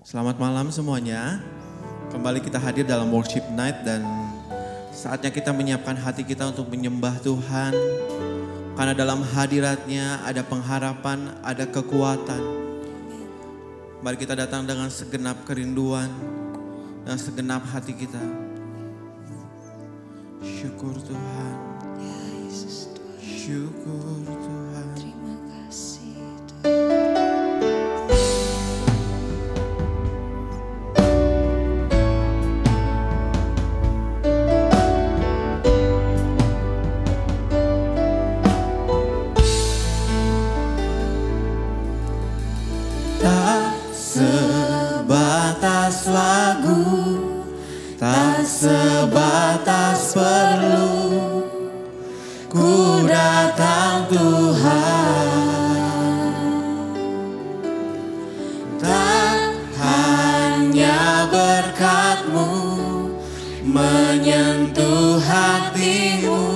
Selamat malam semuanya. Kembali kita hadir dalam worship night dan saatnya kita menyiapkan hati kita untuk menyembah Tuhan. Karena dalam hadiratnya ada pengharapan, ada kekuatan. Mari kita datang dengan segenap kerinduan dan segenap hati kita. Syukur Tuhan. Ya Yesus Tuhan. Syukur Tuhan. Terima kasih Tuhan. Sebatas lagu, tak sebatas perlu, ku datang Tuhan. Tak hanya berkat-Mu menyentuh hatimu,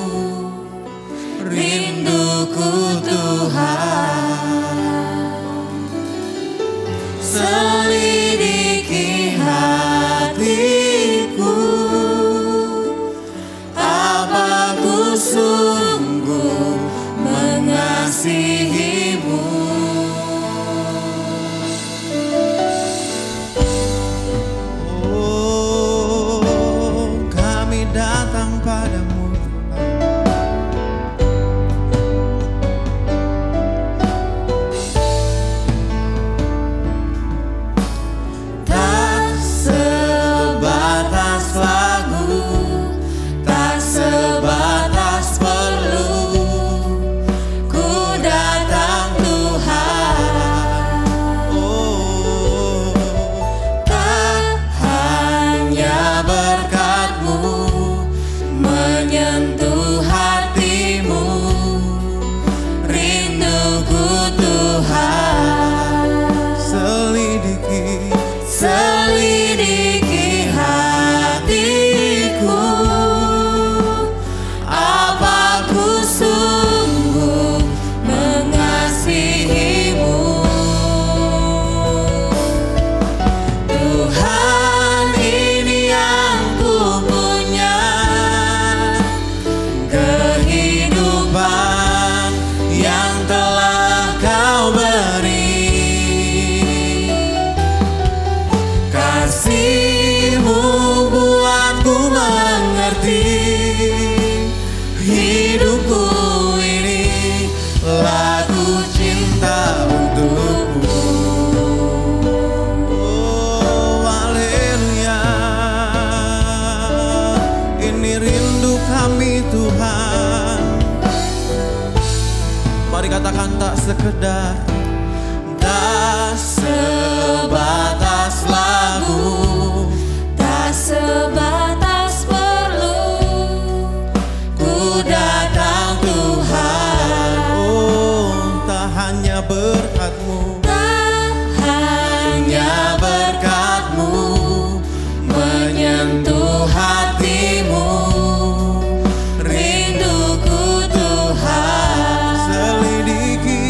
rinduku Tuhan. Selidiki hatiku, apa ku sungguh mengasihimu. Oh, kami datang padamu. Selidiki hatiku, apa ku sungguh mengasihimu. Tuhan, ini yang ku punya, kehidupan yang telah Kau beri. Kasih-Mu buatku mengerti, hidupku ini lagu cinta untuk-Mu. Oh, haleluya, ini rindu kami Tuhan. Mari katakan tak sekedar, tak sebatas lagu, Tak sebatas perlu, ku datang Tuhan. Oh, tak hanya berkat-Mu, tak hanya berkat-Mu menyentuh hatimu, rinduku Tuhan. Selidiki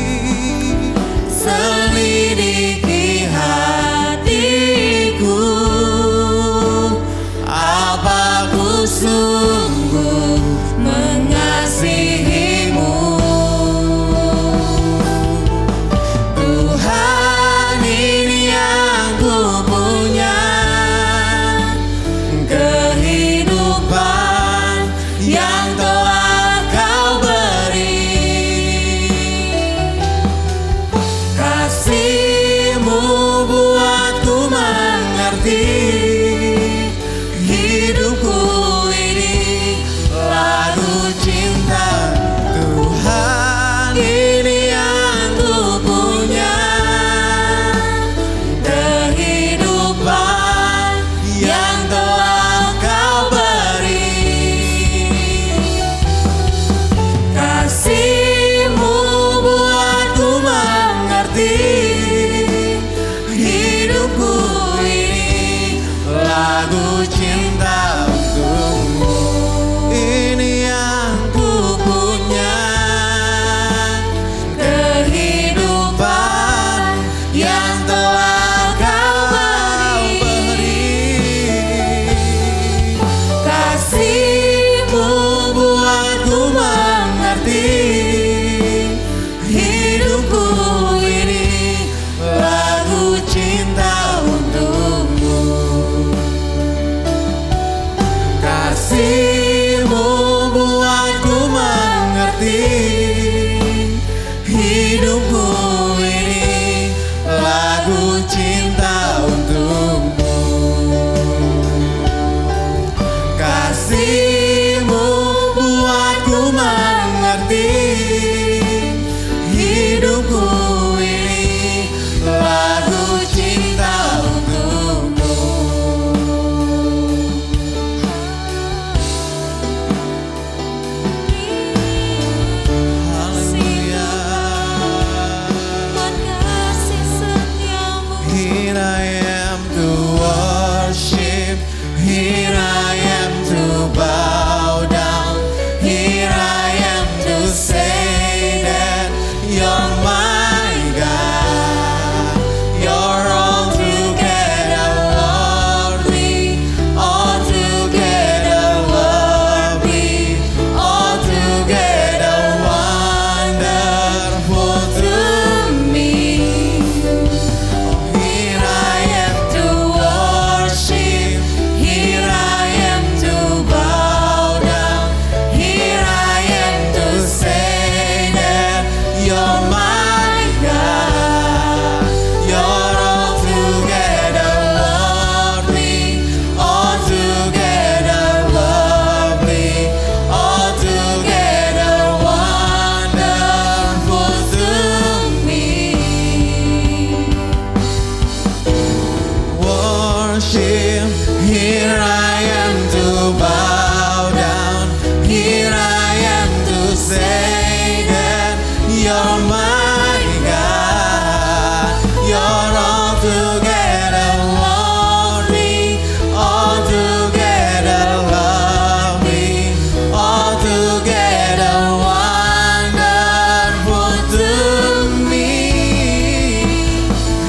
Here I am to bow down. Here I am to say that you're my God. You're altogether lovely, altogether lovely, altogether wonderful to me. Here I am to worship. Here I am to bow down. Here I am to say that you're my God. You're altogether lovely, altogether lovely, altogether wonderful to me. Worship. Here I am to bow down. Here I am to say that you're my God. You're altogether lovely, altogether lovely, altogether wonderful to me.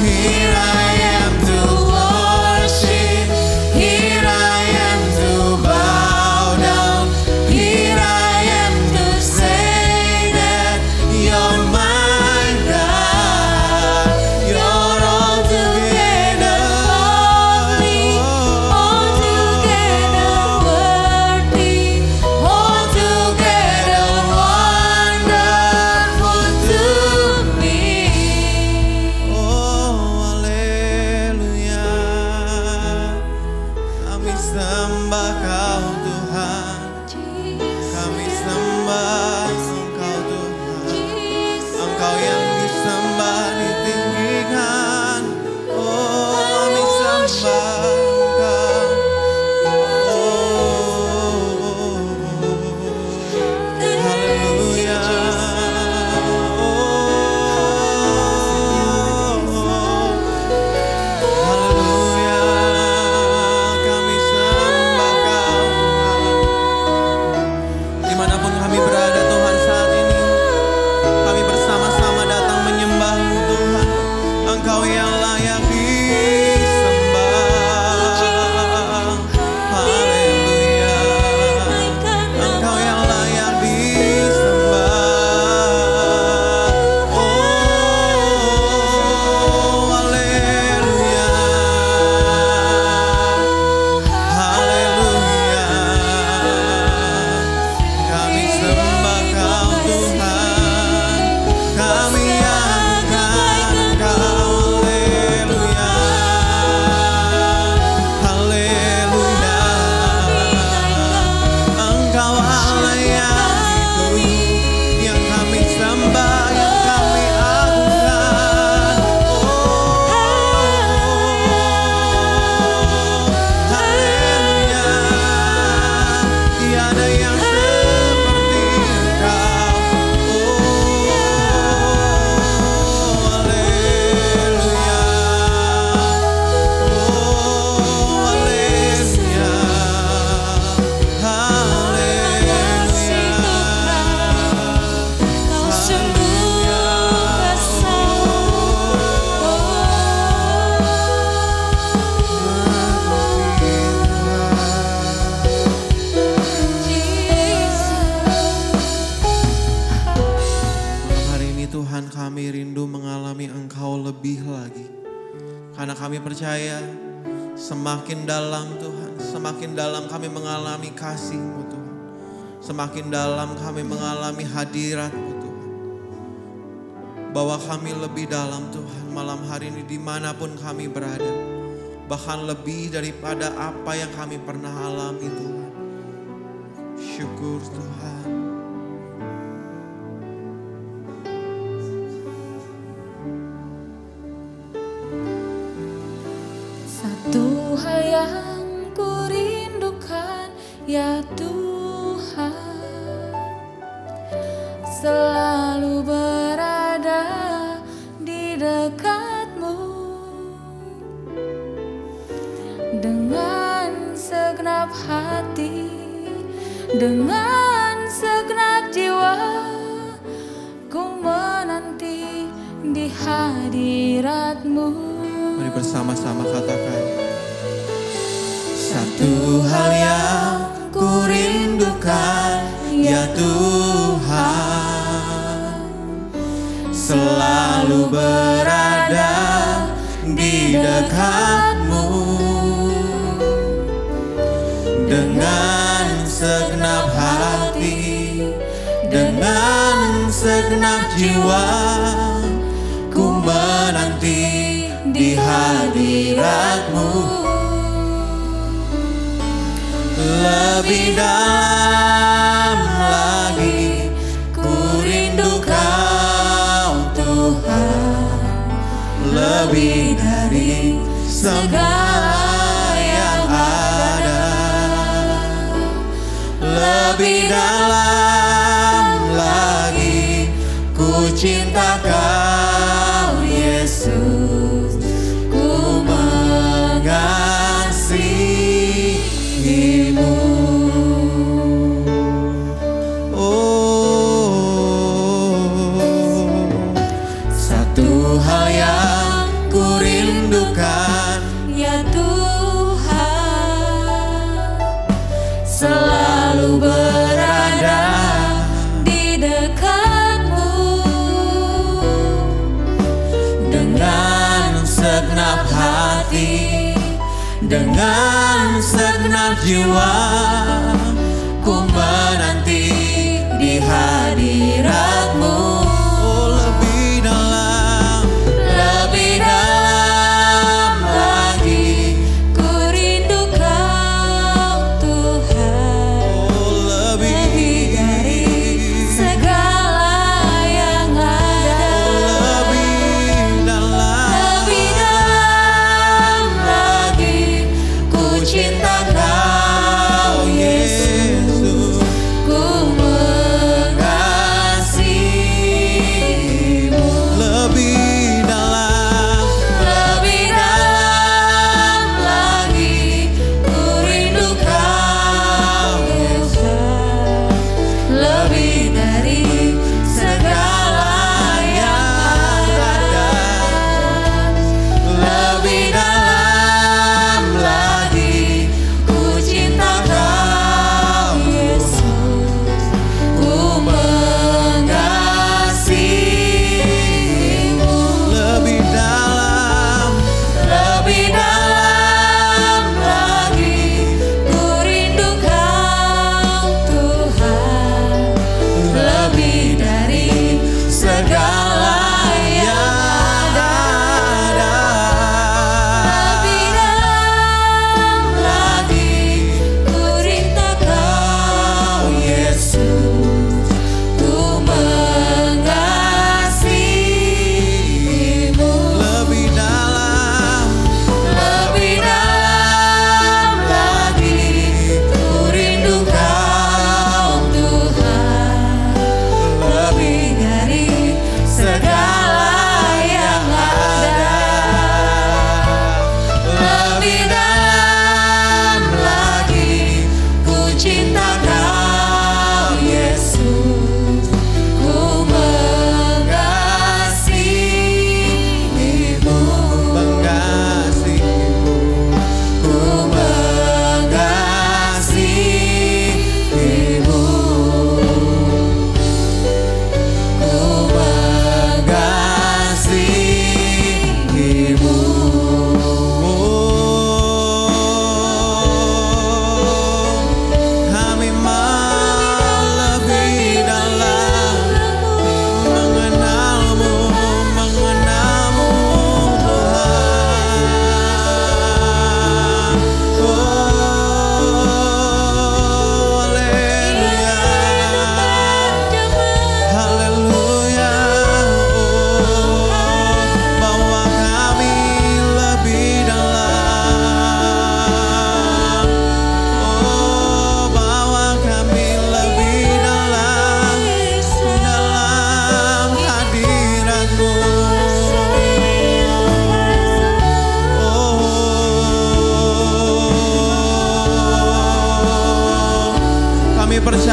Here I am to worship. Here I am to bow down. Here I am to say that you're my God. You're altogether lovely, altogether worthy, altogether wonderful to me. Oh, haleluya. Kami sembah Kau Tuhan. Kami sembah Engkau Tuhan. Engkau yang disembah, ditinggikan. Oh, kami sembah Engkau. Oh, haleluya. Haleluya. Kami sembah Kau Tuhan. Dimanapun kami berada Tuhan saat ini, kami bersama-sama datang menyembah-Mu Tuhan. Engkau yang layak disembah. Haleluya. Engkau yang layak disembah. Oh, haleluya. Haleluya. Kami sembah Kau Tuhan. Kami angkat Engkau. Haleluya. Haleluya. Engkau Allah yang hidup, yang kami sembah, yang kami agungkan. Oh, haleluya. Tiada yang seperti Engkau. Oh, haleluya. Oh, haleluya. Kau sungguh Malam hari ini Tuhan, kami rindu mengalami Engkau lebih lagi. Karena kami percaya semakin dalam Tuhan, semakin dalam kami mengalami kasih-Mu Tuhan. Semakin dalam kami mengalami hadirat-Mu Tuhan. Bawa kami lebih dalam Tuhan malam hari ini dimanapun kami berada. Bahkan lebih daripada apa yang kami pernah alami Tuhan. Syukur Tuhan. Satu hal yang ku rindukan ya Tuhan, selalu berada di dekat-Mu dengan segenap hati, dengan segenap jiwa, ku menanti di hadirat-Mu. Mari bersama-sama katakan. Satu hal yang ku rindukan, ya Tuhan, selalu berada di dekat-Mu, dengan segenap hati, dengan segenap jiwa, ku menanti di hadirat-Mu. Lebih dalam lagi ku rindu Kau Tuhan, lebih dari segala yang ada. Lebih dalam lagi ku cinta Kau Yesus, ku mengasihi-Mu. Satu hal yang ku rindukan, Ya Tuhan, selalu berada di dekat-Mu, dengan segenap hati, dengan segenap jiwa, ku menanti di hadirat-Mu. Oh, lebih dalam lagi ku rindu Kau Tuhan, oh, lebih dari segala yang ada. lebih dalam Lebih dalam lagi ku cinta Kau Yesus,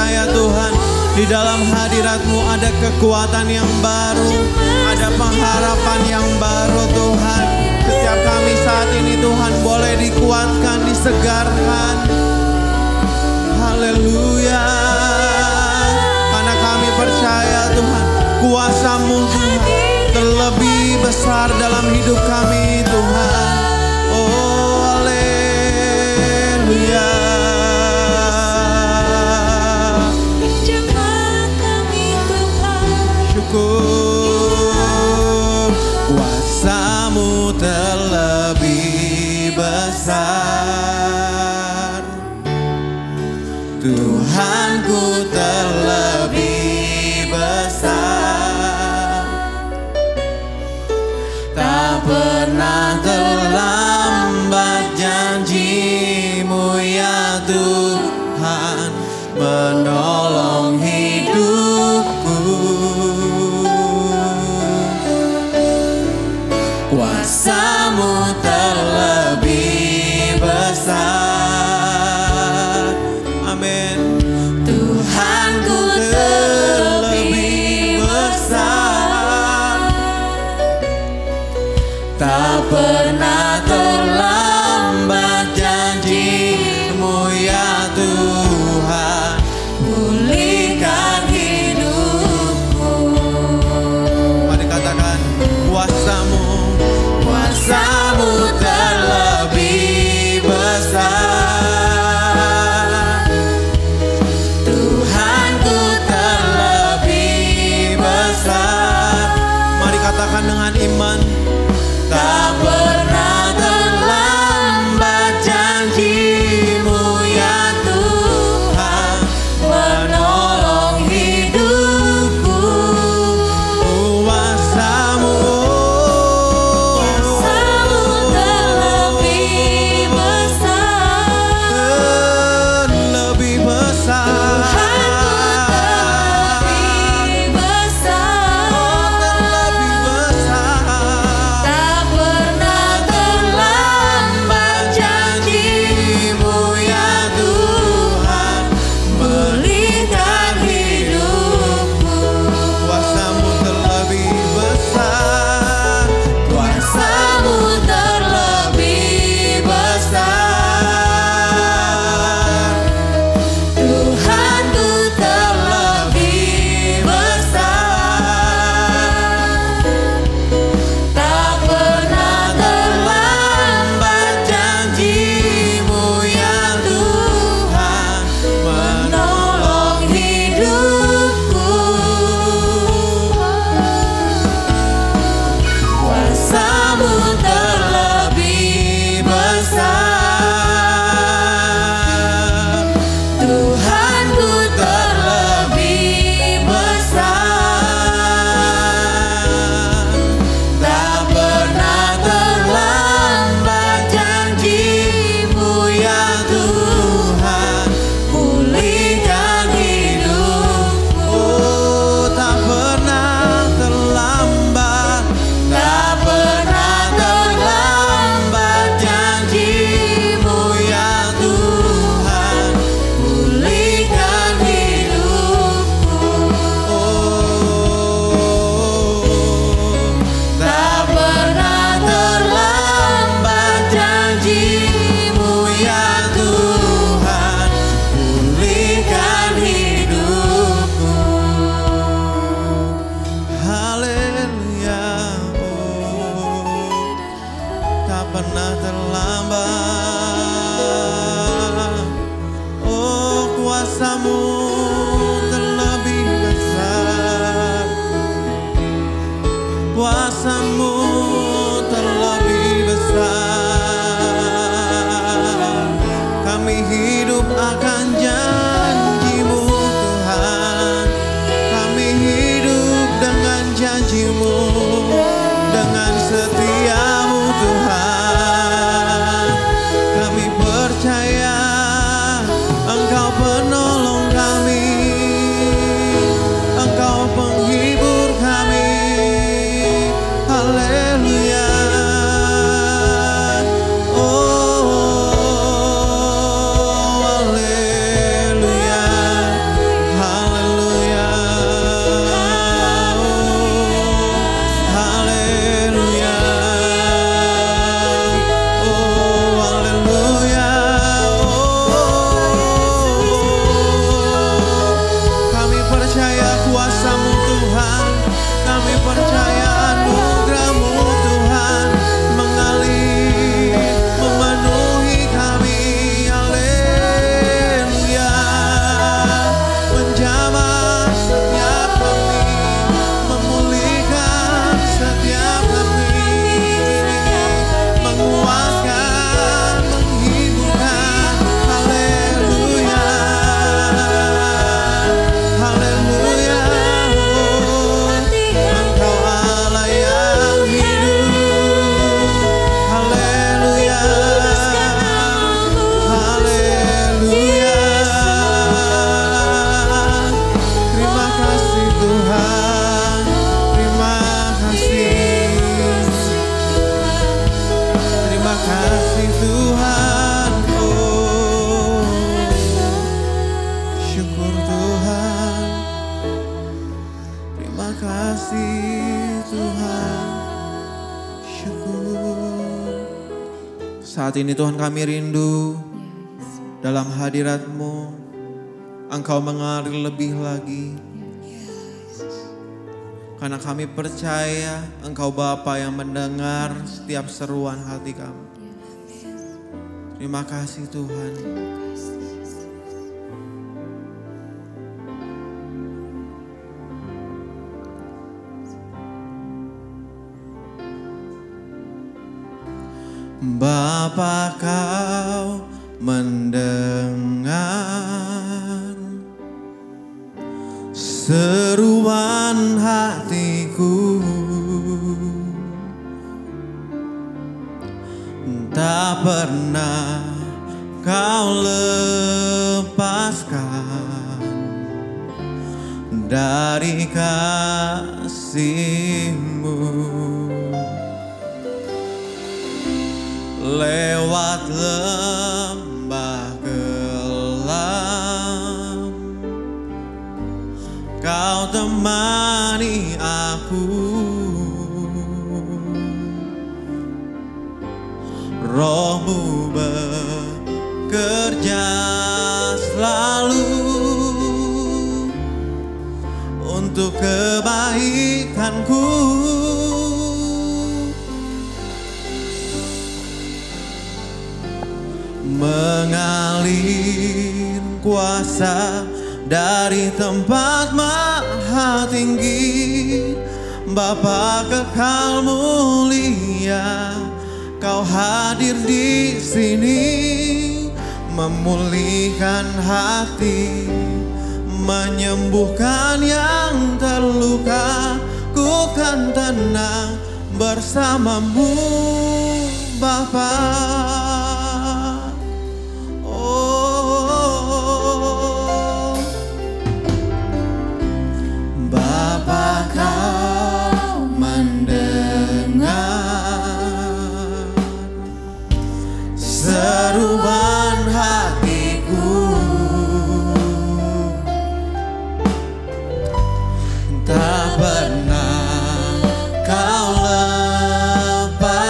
percaya Tuhan, di dalam hadirat-Mu ada kekuatan yang baru, ada pengharapan yang baru Tuhan. Setiap kami saat ini Tuhan boleh dikuatkan, disegarkan. Haleluya. Karena kami percaya Tuhan, kuasa-Mu Tuhan terlebih besar dalam hidup kami Tuhan. Oh haleluya. Jemaat kami Tuhan, Syukur kuasa-Mu terlebih besar, Tuhanku terlebih besar. Tak pernah terlambat janji-Mu ya Tuhan, menolong hidupku. Kuasa-Mu terlebih besar. Amin. Tuhanku terlebih besar. Tak pernah terlambat janji-Mu ya Tuhan, Pulihkan hidupku. mari katakan kuasa-Mu, kuasa-Mu terlebih besar, Tuhanku terlebih besar. Mari katakan dengan iman, tak pernah terlambat janji-Mu ya Tuhan, menolong hidupku. Kuasa-Mu, Kuasa-Mu terlebih besar. terlebih besar. Tuhanku terlebih besar. Oh, terlebih besar. Tak pernah terlambat janji-Mu ya Tuhan, pulihkan hidupku. kuasa-Mu terlebih besar, Kuasa-Mu terlebih besar. Tuhanku terlebih besar. Tak pernah terlambat janji-Mu ya Tuhan, menolong hidupku. Kuasa-Mu terlebih besar. Tuhanku terlebih besar. Tak pernah terlambat janji-Mu ya Tuhan, pulihkan hidupku. oh tak pernah terlambat, Tak pernah terlambat janji-Mu ya Tuhan, pulihkan hidupku. oh Tak pernah terlambat janji-Mu ya Tuhan, pulihkan hidupku. Haleluya, oh, tak pernah terlambat. Oh, kuasa-Mu terlebih besar, kuasa-Mu terlebih besar. Kami hidup akan janji-Mu Tuhan, kami hidup dengan janji-Mu, dengan setia-Mu Tuhan. Kami percaya Engkau penolong kami. Saat ini Tuhan kami rindu dalam hadirat-Mu. Engkau mengalir lebih lagi. Karena kami percaya Engkau Bapa yang mendengar setiap seruan hati kami. Terima kasih Tuhan. Bapa, Kau mendengar seruan hatiku, tak pernah Kau lepaskan dari kasih-Mu. Lewat lembah gelap, Kau temani aku. Roh-Mu bekerja selalu untuk kebaikanku. Mengalir kuasa dari tempat maha tinggi, Bapa kekal mulia, Kau hadir di sini, memulihkan hati, menyembuhkan yang terluka. Ku kan tenang bersama-Mu, Bapa. Bapa, Kau mendengar seruan hatiku, tak pernah Kau lepaskan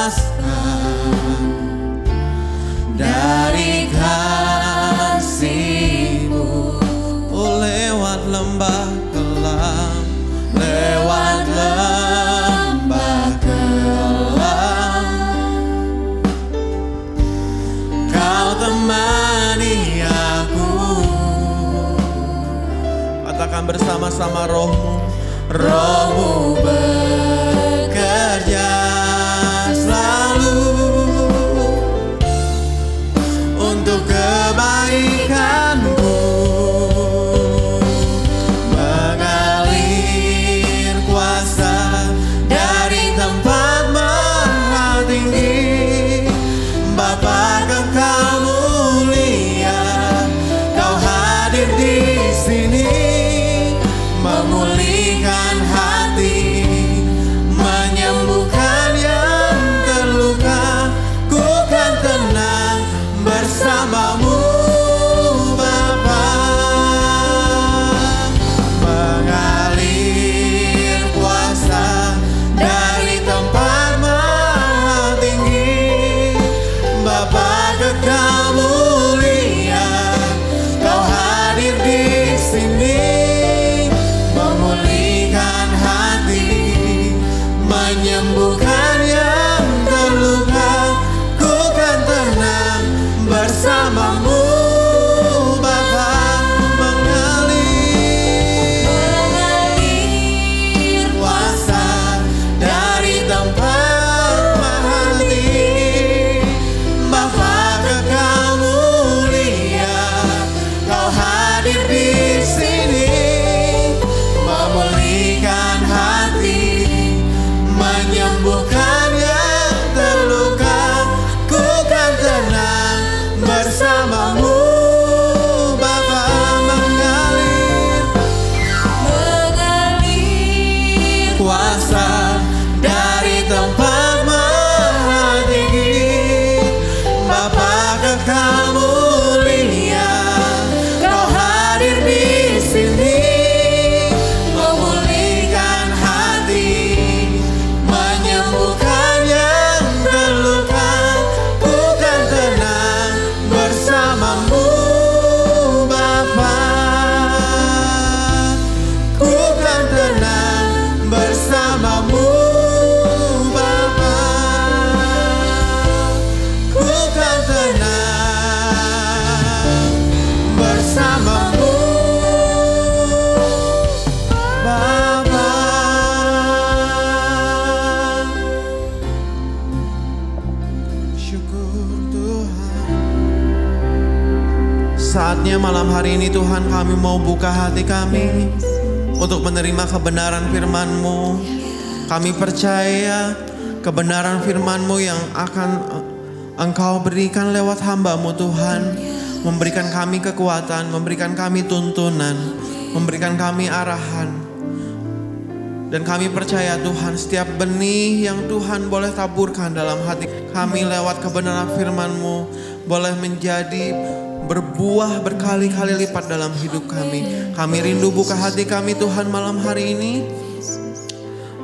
dari kasih-Mu. Oh, lewat lembah gelap, lewat lembah gelap, Kau temani aku. Katakan bersama-sama, Roh-Mu, Roh-Mu bekerja selalu untuk kebaikanku. Mengalir kuasa dari tempat maha tinggi, Bapa kekal mulia, Kau hadir di sini, memulihkan hati, menyembuhkan yang terluka. Ku kan tenang bersama-Mu, Bapa. Mengalir kuasa dari tempat maha tinggi, Bapa kekal mulia, Kau hadir di sini, memulihkan hati, menyembuhkan yang terluka. Ku kan tenang bersama-Mu, Bapa. Mengalir kuasa dari tempat maha tinggi, Bapa kekal mulia, Kau hadir di sini, memulihkan hati, menyembuhkan yang terluka. Ku kan tenang bersama-Mu, Bapa. Mengalir kuasa dari tempat maha tinggi, Bapa kekal mulia, Kau hadir di sini, memulihkan hati, menyembuhkan yang terluka. Ku kan saatnya malam hari ini Tuhan kami mau buka hati kami untuk menerima kebenaran firman-Mu. Kami percaya kebenaran firman-Mu yang akan Engkau berikan lewat hamba-Mu Tuhan. Memberikan kami kekuatan, memberikan kami tuntunan, memberikan kami arahan. Dan kami percaya Tuhan, setiap benih yang Tuhan boleh taburkan dalam hati kami lewat kebenaran firman-Mu boleh menjadi berbuah berkali-kali lipat dalam hidup kami. Kami rindu buka hati kami Tuhan malam hari ini.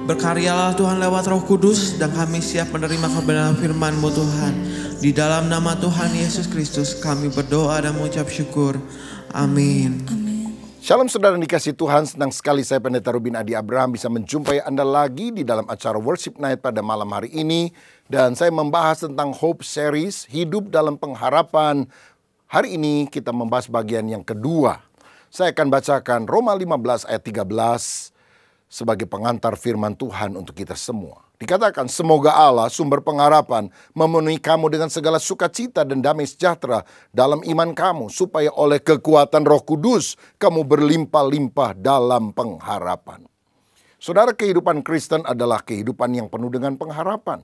Berkaryalah Tuhan lewat Roh Kudus dan kami siap menerima kebenaran firman-Mu Tuhan. Di dalam nama Tuhan Yesus Kristus kami berdoa dan mengucap syukur. Amin. Shalom saudara yang dikasihi Tuhan, senang sekali saya Pendeta Rubin Adi Abraham bisa menjumpai Anda lagi di dalam acara Worship Night pada malam hari ini. Dan saya membahas tentang Hope Series, Hidup dalam Pengharapan. Hari ini kita membahas bagian yang kedua. Saya akan bacakan Roma 15 ayat 13 sebagai pengantar firman Tuhan untuk kita semua. Dikatakan, semoga Allah sumber pengharapan memenuhi kamu dengan segala sukacita dan damai sejahtera dalam iman kamu, supaya oleh kekuatan Roh Kudus kamu berlimpah-limpah dalam pengharapan. Saudara, kehidupan Kristen adalah kehidupan yang penuh dengan pengharapan.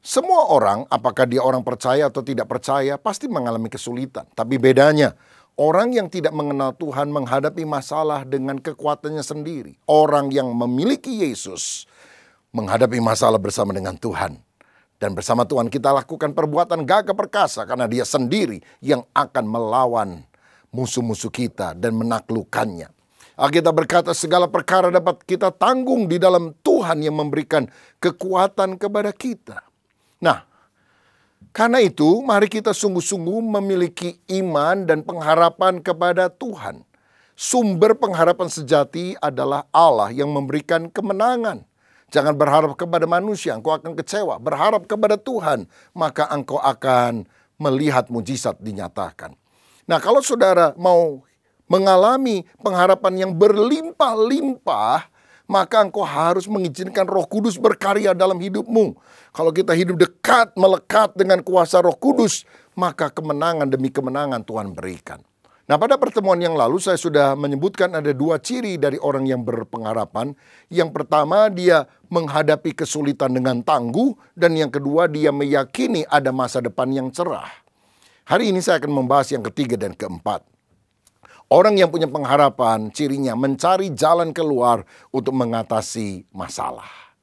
Semua orang, apakah dia orang percaya atau tidak percaya, pasti mengalami kesulitan. Tapi bedanya, orang yang tidak mengenal Tuhan menghadapi masalah dengan kekuatannya sendiri. Orang yang memiliki Yesus menghadapi masalah bersama dengan Tuhan. Dan bersama Tuhan kita lakukan perbuatan gagah perkasa karena Dia sendiri yang akan melawan musuh-musuh kita dan menaklukkannya. Alkitab berkata segala perkara dapat kita tanggung di dalam Tuhan yang memberikan kekuatan kepada kita. Nah, karena itu mari kita sungguh-sungguh memiliki iman dan pengharapan kepada Tuhan. Sumber pengharapan sejati adalah Allah yang memberikan kemenangan. Jangan berharap kepada manusia, engkau akan kecewa. Berharap kepada Tuhan, maka engkau akan melihat mujizat dinyatakan. Nah, kalau saudara mau mengalami pengharapan yang berlimpah-limpah, maka engkau harus mengizinkan Roh Kudus berkarya dalam hidupmu. Kalau kita hidup dekat, melekat dengan kuasa Roh Kudus, maka kemenangan demi kemenangan Tuhan berikan. Nah, pada pertemuan yang lalu saya sudah menyebutkan ada dua ciri dari orang yang berpengharapan. Yang pertama, dia menghadapi kesulitan dengan tangguh. Dan yang kedua, dia meyakini ada masa depan yang cerah. Hari ini saya akan membahas yang ketiga dan keempat. Orang yang punya pengharapan, cirinya mencari jalan keluar untuk mengatasi masalah.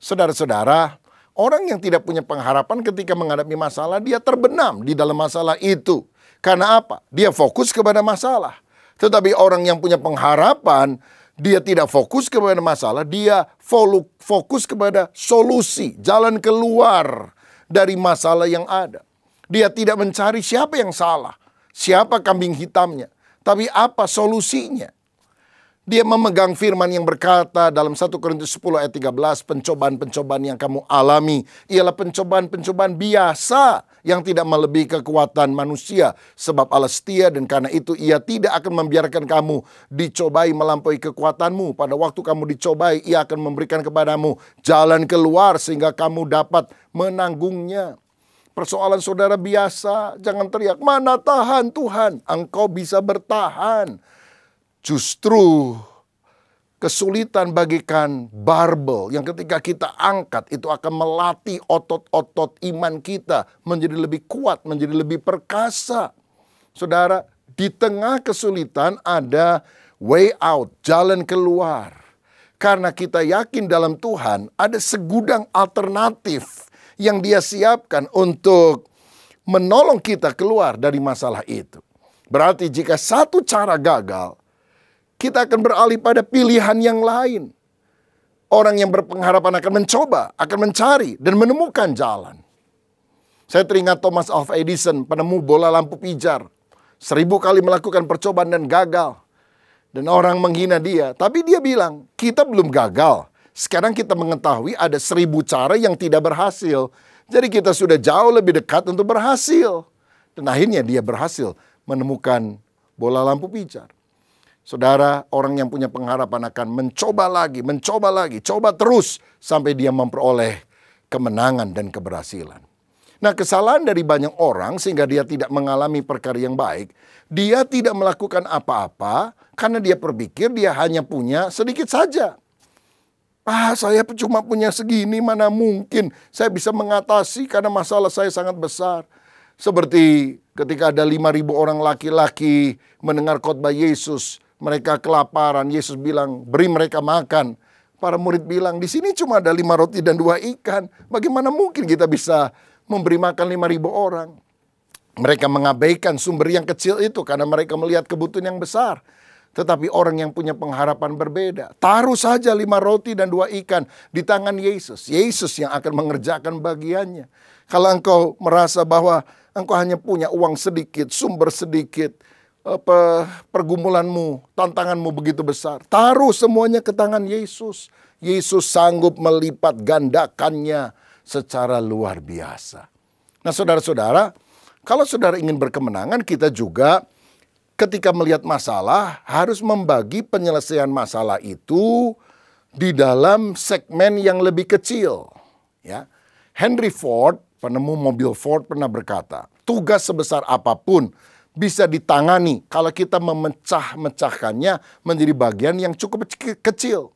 Saudara-saudara, orang yang tidak punya pengharapan ketika menghadapi masalah, dia terbenam di dalam masalah itu. Karena apa? Dia fokus kepada masalah. Tetapi orang yang punya pengharapan, dia tidak fokus kepada masalah, dia fokus kepada solusi, jalan keluar dari masalah yang ada. Dia tidak mencari siapa yang salah, siapa kambing hitamnya, tapi apa solusinya. Dia memegang firman yang berkata dalam 1 Korintus 10 ayat 13, pencobaan-pencobaan yang kamu alami ialah pencobaan-pencobaan biasa yang tidak melebihi kekuatan manusia. Sebab Allah setia dan karena itu Ia tidak akan membiarkan kamu dicobai melampaui kekuatanmu. Pada waktu kamu dicobai, Ia akan memberikan kepadamu jalan keluar sehingga kamu dapat menanggungnya. Persoalan saudara biasa, jangan teriak, mana tahan Tuhan, engkau bisa bertahan. Justru kesulitan bagikan barbel yang ketika kita angkat itu akan melatih otot-otot iman kita menjadi lebih kuat, menjadi lebih perkasa. Saudara, di tengah kesulitan ada way out, jalan keluar. Karena kita yakin dalam Tuhan ada segudang alternatif yang Dia siapkan untuk menolong kita keluar dari masalah itu. Berarti jika satu cara gagal, kita akan beralih pada pilihan yang lain. Orang yang berpengharapan akan mencoba, akan mencari dan menemukan jalan. Saya teringat Thomas Alva Edison, penemu bola lampu pijar. 1000 kali melakukan percobaan dan gagal. Dan orang menghina dia. Tapi dia bilang, kita belum gagal. Sekarang kita mengetahui ada 1000 cara yang tidak berhasil. Jadi kita sudah jauh lebih dekat untuk berhasil. Dan akhirnya dia berhasil menemukan bola lampu pijar. Saudara, orang yang punya pengharapan akan mencoba lagi, coba terus sampai dia memperoleh kemenangan dan keberhasilan. Nah, kesalahan dari banyak orang sehingga dia tidak mengalami perkara yang baik. Dia tidak melakukan apa-apa karena dia berpikir dia hanya punya sedikit saja. Saya cuma punya segini, mana mungkin saya bisa mengatasi karena masalah saya sangat besar. Seperti ketika ada 5.000 orang laki-laki mendengar khotbah Yesus, mereka kelaparan, Yesus bilang, beri mereka makan. Para murid bilang, di sini cuma ada 5 roti dan 2 ikan. Bagaimana mungkin kita bisa memberi makan 5.000 orang? Mereka mengabaikan sumber yang kecil itu karena mereka melihat kebutuhan yang besar. Tetapi orang yang punya pengharapan berbeda. Taruh saja 5 roti dan 2 ikan di tangan Yesus. Yesus yang akan mengerjakan bagiannya. Kalau engkau merasa bahwa engkau hanya punya uang sedikit, sumber sedikit, pergumulanmu, tantanganmu begitu besar, taruh semuanya ke tangan Yesus. Yesus sanggup melipat gandakannya secara luar biasa. Nah, saudara-saudara, kalau saudara ingin berkemenangan, kita juga ketika melihat masalah harus membagi penyelesaian masalah itu di dalam segmen yang lebih kecil. Ya, Henry Ford, penemu mobil Ford, pernah berkata, tugas sebesar apapun bisa ditangani kalau kita memecah-mecahkannya menjadi bagian yang cukup kecil.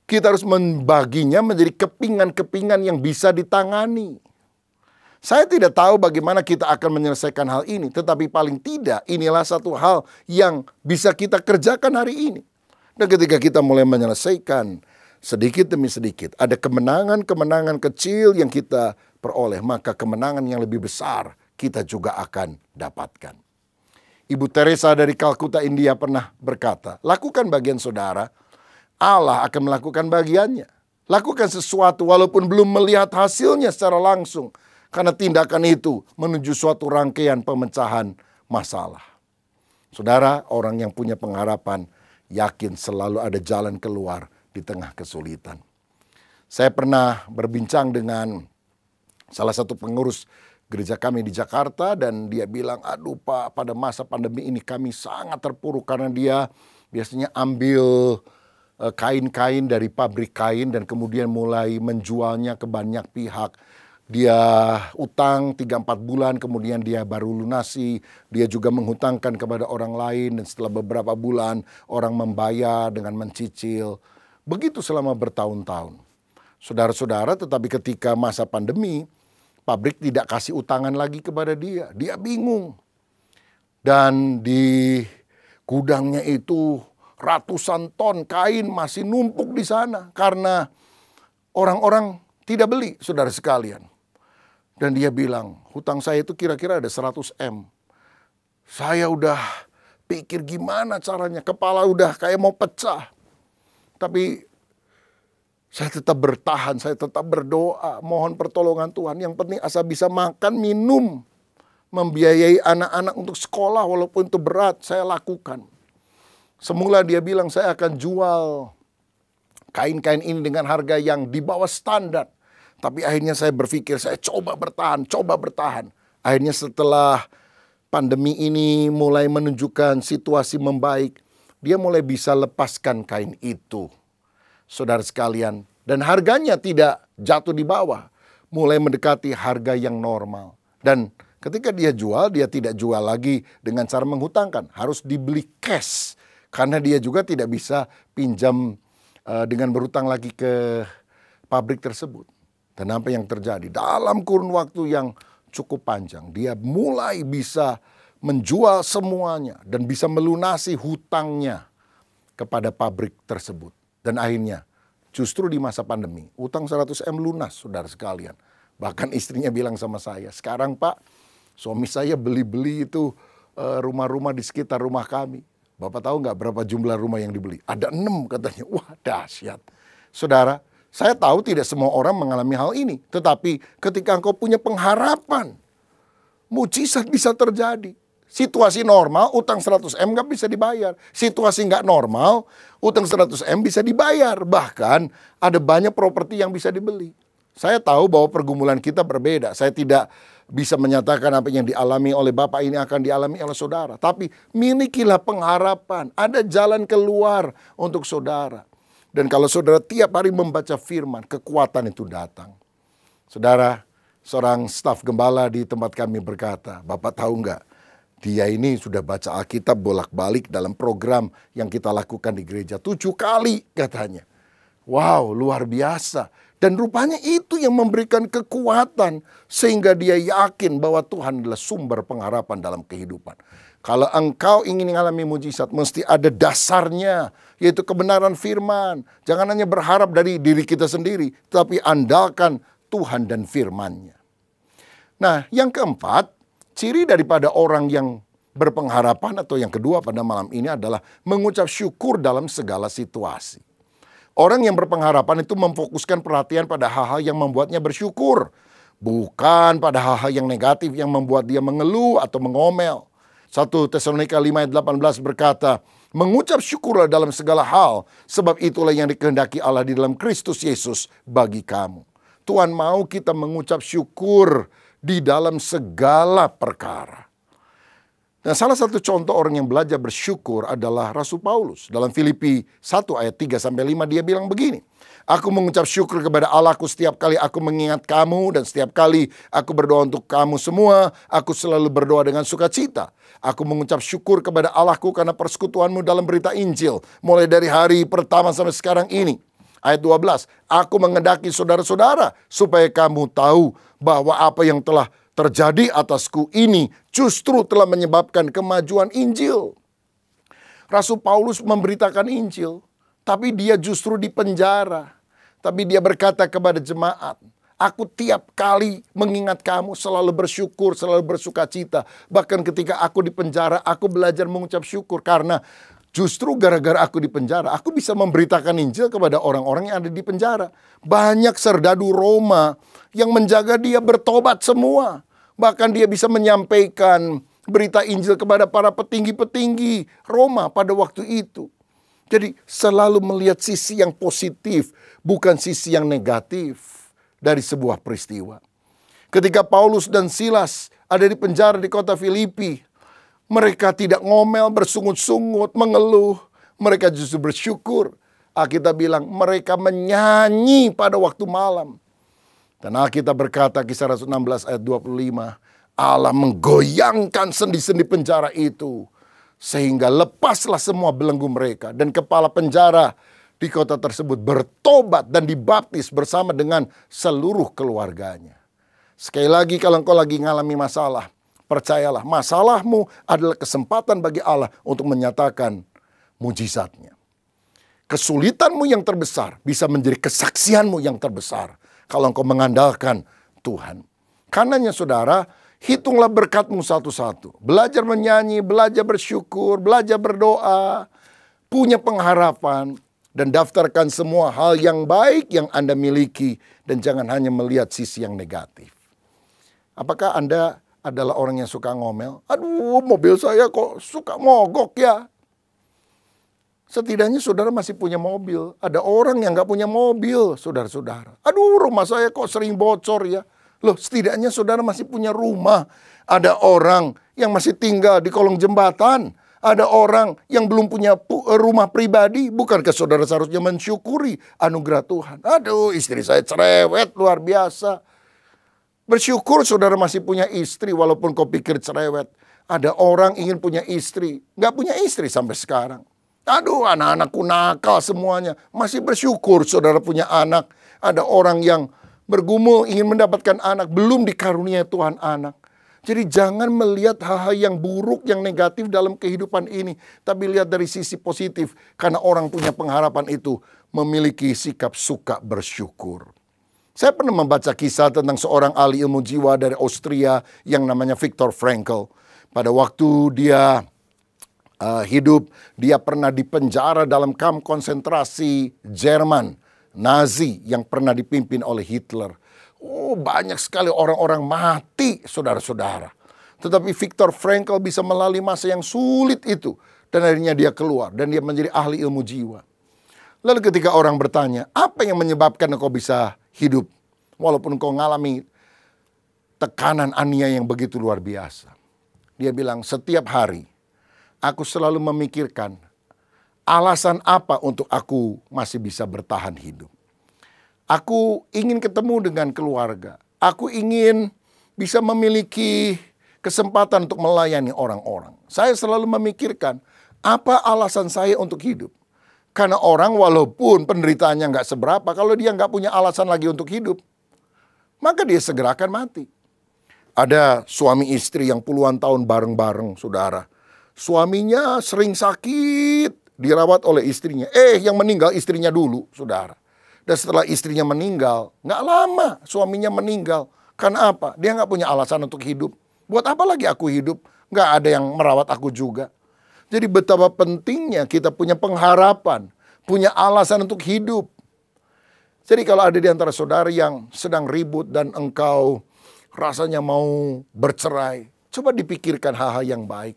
Kita harus membaginya menjadi kepingan-kepingan yang bisa ditangani. Saya tidak tahu bagaimana kita akan menyelesaikan hal ini, tetapi paling tidak inilah satu hal yang bisa kita kerjakan hari ini. Dan ketika kita mulai menyelesaikan sedikit demi sedikit, ada kemenangan-kemenangan kecil yang kita peroleh, maka kemenangan yang lebih besar kita juga akan dapatkan. Ibu Teresa dari Kalkuta, India pernah berkata, lakukan bagian saudara, Allah akan melakukan bagiannya. Lakukan sesuatu walaupun belum melihat hasilnya secara langsung. Karena tindakan itu menuju suatu rangkaian pemecahan masalah. Saudara, orang yang punya pengharapan yakin selalu ada jalan keluar di tengah kesulitan. Saya pernah berbincang dengan salah satu pengurus gereja kami di Jakarta dan dia bilang, aduh Pak, pada masa pandemi ini kami sangat terpuruk karena dia biasanya ambil kain-kain dari pabrik kain dan kemudian mulai menjualnya ke banyak pihak. Dia utang 3-4 bulan, kemudian dia baru lunasi. Dia juga menghutangkan kepada orang lain dan setelah beberapa bulan orang membayar dengan mencicil. Begitu selama bertahun-tahun. Saudara-saudara, tetapi ketika masa pandemi, pabrik tidak kasih utangan lagi kepada dia. Dia bingung. Dan di gudangnya itu ratusan ton kain masih numpuk di sana karena orang-orang tidak beli, saudara sekalian. Dan dia bilang, hutang saya itu kira-kira ada 100 M. Saya udah pikir gimana caranya, kepala udah kayak mau pecah. Tapi saya tetap bertahan, saya tetap berdoa, mohon pertolongan Tuhan. Yang penting asal bisa makan, minum, membiayai anak-anak untuk sekolah walaupun itu berat, saya lakukan. Semula dia bilang saya akan jual kain-kain ini dengan harga yang di bawah standar. Tapi akhirnya saya berpikir, saya coba bertahan. Akhirnya setelah pandemi ini mulai menunjukkan situasi membaik, dia mulai bisa lepaskan kain itu. Saudara sekalian, dan harganya tidak jatuh di bawah, mulai mendekati harga yang normal. Dan ketika dia jual, dia tidak jual lagi dengan cara menghutangkan, harus dibeli cash. Karena dia juga tidak bisa pinjam dengan berhutang lagi ke pabrik tersebut. Dan apa yang terjadi? Dalam kurun waktu yang cukup panjang, dia mulai bisa menjual semuanya dan bisa melunasi hutangnya kepada pabrik tersebut. Dan akhirnya justru di masa pandemi, utang 100 M lunas, saudara sekalian. Bahkan istrinya bilang sama saya, sekarang Pak, suami saya beli-beli itu rumah-rumah di sekitar rumah kami. Bapak tahu nggak berapa jumlah rumah yang dibeli? Ada 6 katanya. Wah, dahsyat. Saudara, saya tahu tidak semua orang mengalami hal ini. Tetapi ketika engkau punya pengharapan, mujizat bisa terjadi. Situasi normal, utang 100 M nggak bisa dibayar. Situasi nggak normal, utang 100 M bisa dibayar. Bahkan ada banyak properti yang bisa dibeli. Saya tahu bahwa pergumulan kita berbeda. Saya tidak bisa menyatakan apa yang dialami oleh Bapak ini akan dialami oleh saudara. Tapi milikilah pengharapan. Ada jalan keluar untuk saudara. Dan kalau saudara tiap hari membaca firman, kekuatan itu datang. Saudara, Seorang staf gembala di tempat kami berkata, "Bapak tahu nggak, dia ini sudah baca Alkitab bolak-balik dalam program yang kita lakukan di gereja 7 kali," katanya. Wow, luar biasa. Dan rupanya itu yang memberikan kekuatan sehingga dia yakin bahwa Tuhan adalah sumber pengharapan dalam kehidupan. Kalau engkau ingin mengalami mujizat, mesti ada dasarnya, yaitu kebenaran firman. Jangan hanya berharap dari diri kita sendiri, tapi andalkan Tuhan dan firman-Nya. Nah, yang keempat, ciri daripada orang yang berpengharapan atau yang kedua pada malam ini adalah mengucap syukur dalam segala situasi. Orang yang berpengharapan itu memfokuskan perhatian pada hal-hal yang membuatnya bersyukur, bukan pada hal-hal yang negatif yang membuat dia mengeluh atau mengomel. 1 Tesalonika 5 ayat 18 berkata, "Mengucap syukurlah dalam segala hal, sebab itulah yang dikehendaki Allah di dalam Kristus Yesus bagi kamu." Tuhan mau kita mengucap syukur di dalam segala perkara. Nah, salah satu contoh orang yang belajar bersyukur adalah Rasul Paulus. Dalam Filipi 1 ayat 3-5 dia bilang begini, "Aku mengucap syukur kepada Allahku setiap kali aku mengingat kamu, dan setiap kali aku berdoa untuk kamu semua, aku selalu berdoa dengan sukacita. Aku mengucap syukur kepada Allahku karena persekutuanmu dalam berita Injil, mulai dari hari pertama sampai sekarang ini." Ayat 12, "Aku menghendaki saudara-saudara supaya kamu tahu bahwa apa yang telah terjadi atasku ini justru telah menyebabkan kemajuan Injil." Rasul Paulus memberitakan Injil, tapi dia justru dipenjara. Tapi dia berkata kepada jemaat, "Aku tiap kali mengingat kamu selalu bersyukur, selalu bersukacita. Bahkan ketika aku di penjara, aku belajar mengucap syukur karena justru gara-gara aku di penjara, aku bisa memberitakan Injil kepada orang-orang yang ada di penjara." Banyak serdadu Roma yang menjaga dia bertobat semua. Bahkan dia bisa menyampaikan berita Injil kepada para petinggi-petinggi Roma pada waktu itu. Jadi selalu melihat sisi yang positif, bukan sisi yang negatif dari sebuah peristiwa. Ketika Paulus dan Silas ada di penjara di kota Filipi, mereka tidak ngomel, bersungut-sungut, mengeluh. Mereka justru bersyukur. Alkitab bilang mereka menyanyi pada waktu malam. Dan Alkitab berkata, Kisah Rasul 16 ayat 25, Allah menggoyangkan sendi-sendi penjara itu, sehingga lepaslah semua belenggu mereka. Dan kepala penjara di kota tersebut bertobat dan dibaptis bersama dengan seluruh keluarganya. Sekali lagi, kalau engkau lagi ngalami masalah, percayalah, masalahmu adalah kesempatan bagi Allah untuk menyatakan mujizatnya. Kesulitanmu yang terbesar bisa menjadi kesaksianmu yang terbesar kalau engkau mengandalkan Tuhan. Karenanya saudara, hitunglah berkatmu satu-satu. Belajar menyanyi, belajar bersyukur, belajar berdoa, punya pengharapan, dan daftarkan semua hal yang baik yang Anda miliki, dan jangan hanya melihat sisi yang negatif. Apakah Anda adalah orang yang suka ngomel? Aduh, mobil saya kok suka mogok ya. Setidaknya saudara masih punya mobil. Ada orang yang gak punya mobil, saudara-saudara. Aduh, rumah saya kok sering bocor ya. Loh, setidaknya saudara masih punya rumah. Ada orang yang masih tinggal di kolong jembatan. Ada orang yang belum punya rumah pribadi. Bukankah saudara seharusnya mensyukuri anugerah Tuhan? Aduh, istri saya cerewet luar biasa. Bersyukur saudara masih punya istri walaupun kau pikir cerewet. Ada orang ingin punya istri, gak punya istri sampai sekarang. Aduh, anak-anakku nakal semuanya. Masih bersyukur saudara punya anak. Ada orang yang bergumul ingin mendapatkan anak, belum dikaruniai Tuhan anak. Jadi jangan melihat hal-hal yang buruk, yang negatif dalam kehidupan ini. Tapi lihat dari sisi positif. Karena orang punya pengharapan itu memiliki sikap suka bersyukur. Saya pernah membaca kisah tentang seorang ahli ilmu jiwa dari Austria yang namanya Viktor Frankl. Pada waktu dia hidup, dia pernah dipenjara dalam kamp konsentrasi Jerman Nazi yang pernah dipimpin oleh Hitler. Oh, banyak sekali orang-orang mati, saudara-saudara. Tetapi Viktor Frankl bisa melalui masa yang sulit itu. Dan akhirnya dia keluar dan dia menjadi ahli ilmu jiwa. Lalu ketika orang bertanya, apa yang menyebabkan engkau bisa hidup walaupun engkau mengalami tekanan aniaya yang begitu luar biasa? Dia bilang, setiap hari aku selalu memikirkan alasan apa untuk aku masih bisa bertahan hidup. Aku ingin ketemu dengan keluarga. Aku ingin bisa memiliki kesempatan untuk melayani orang-orang. Saya selalu memikirkan, apa alasan saya untuk hidup? Karena orang walaupun penderitaannya nggak seberapa, kalau dia nggak punya alasan lagi untuk hidup, maka dia segera akan mati. Ada suami istri yang puluhan tahun bareng-bareng, saudara. Suaminya sering sakit, dirawat oleh istrinya. Yang meninggal istrinya dulu, saudara. Dan setelah istrinya meninggal, nggak lama suaminya meninggal. Karena apa? Dia nggak punya alasan untuk hidup. Buat apa lagi aku hidup? Nggak ada yang merawat aku juga. Jadi betapa pentingnya kita punya pengharapan, punya alasan untuk hidup. Jadi kalau ada di antara saudara yang sedang ribut dan engkau rasanya mau bercerai, coba dipikirkan hal-hal yang baik.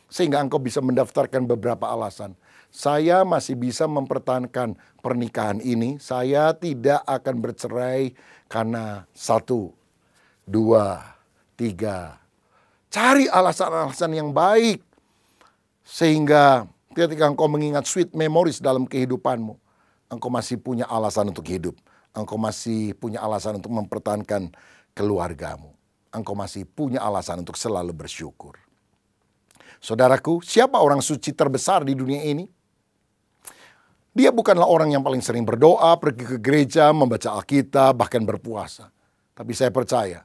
Sehingga engkau bisa mendaftarkan beberapa alasan. Saya masih bisa mempertahankan pernikahan ini. Saya tidak akan bercerai karena 1, 2, 3. Cari alasan-alasan yang baik. Sehingga ketika engkau mengingat sweet memories dalam kehidupanmu, engkau masih punya alasan untuk hidup. Engkau masih punya alasan untuk mempertahankan keluargamu. Engkau masih punya alasan untuk selalu bersyukur. Saudaraku, siapa orang suci terbesar di dunia ini? Dia bukanlah orang yang paling sering berdoa, pergi ke gereja, membaca Alkitab, bahkan berpuasa. Tapi saya percaya,